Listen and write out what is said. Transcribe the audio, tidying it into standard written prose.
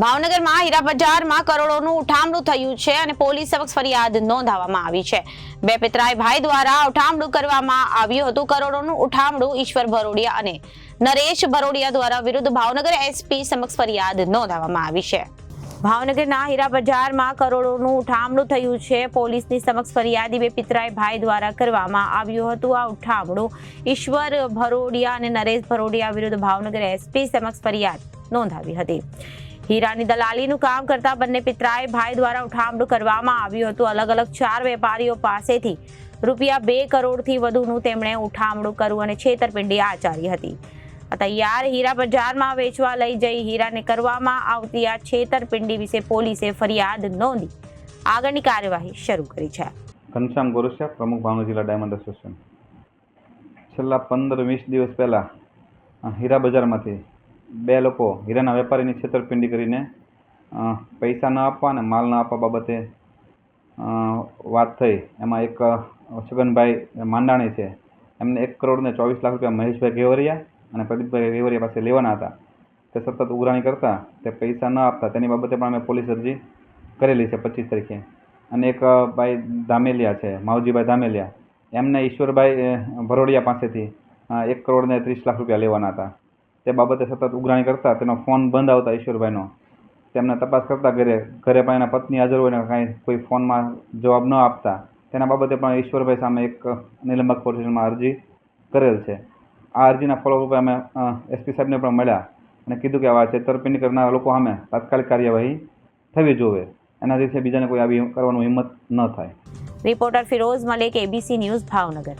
ભાવનગરમાં હીરા બજારમાં કરોડોનું ઉઠામણું થયું છે અને પોલીસ સમક્ષ ફરિયાદ નોંધાવવામાં આવી છે। બે પિતરાઈ ભાઈ દ્વારા ઉઠામણું કરવામાં આવ્યું હતું। કરોડોનું ઉઠામણું ઈશ્વર ભરોડિયા અને નરેશ ભરોડિયા દ્વારા વિરુદ્ધ ભાવનગર એસપી સમક્ષ ફરિયાદ નોંધાવવામાં આવી છે। ભાવનગરના હીરા બજારમાં કરોડોનું ઉઠામણું થયું છે। પોલીસની સમક્ષ ફરિયાદી બે પિતરાઈ ભાઈ દ્વારા કરવામાં આવ્યું હતું। આ ઉઠામણું ઈશ્વર ભરોડિયા અને નરેશ ભરોડિયા વિરુદ્ધ ભાવનગર એસપી સમક્ષ ફરિયાદ નોંધાવી હતી। હીરાની દલાલીનું કામ કરતા બંને પિતરાઈ ભાઈ દ્વારા ઉઠામણું કરવામાં આવ્યું હતું। અલગ અલગ 4 વેપારીઓ પાસેથી રૂપિયા 2 કરોડથી વધુનું તેમણે ઉઠામણું કર્યું અને છેતરપિંડી આચરી હતી। તૈયાર હીરા બજારમાં વેચવા લઈ જઈ હીરાને કરવામાં આવતી આ છેતરપિંડી વિશે પોલીસે ફરિયાદ નોંધી આગળની કાર્યવાહી શરૂ કરી છે। ઘનશ્યામ ગોરસિયા, પ્રમુખ ભાવનગર જિલ્લા ડાયમંડ એસોસિએશન। છેલ્લા 15-20 દિવસ પહેલાં હીરા બજારમાંથી બે લોકો હીરાના વેપારીની છેતરપિંડી કરીને પૈસા ન આપવા અને માલ ન આપવા બાબતે વાત થઈ। એમાં એક છગનભાઈ માંડાણી છે, એમને 1 કરોડ ને 24 લાખ રૂપિયા મહેશભાઈ ગેવરિયા અને પ્રદીપભાઈ ગેવરિયા પાસે લેવાના હતા। તે સતત ઉઘરાણી કરતા તે પૈસા ન આપતા તેની બાબતે પણ અમે પોલીસ અરજી કરેલી છે 25 તારીખે। અને એક ભાઈ ધામેલિયા છે, માવજીભાઈ ધામેલિયા, એમને ઈશ્વરભાઈ ભરોડિયા પાસેથી 1 કરોડ ને 30 લાખ રૂપિયા લેવાના હતા। તે બાબતે સતત ઉઘરાણી કરતા તેનો ફોન બંધ આવતા ઈશ્વરભાઈનો તેમને તપાસ કરતા ઘરે પણ એના પત્ની હાજર હોય ને કાંઈ કોઈ ફોનમાં જવાબ ન આપતા તેના બાબતે પણ ઈશ્વરભાઈ સામે એક નીલમબાગ પોલીસ સ્ટેશનમાં અરજી કરેલ છે। આ અરજીના ફોલોઅપ અમે એસપી સાહેબને પણ મળ્યા અને કીધું કે આવા છેતરપિંડી કરનારા લોકો સામે તાત્કાલિક કાર્યવાહી થવી જોઈએ, એના વિશે બીજાને કોઈ આવી કરવાનું હિંમત ન થાય। Reporter Firoz Malik, ABC news, Bhavnagar.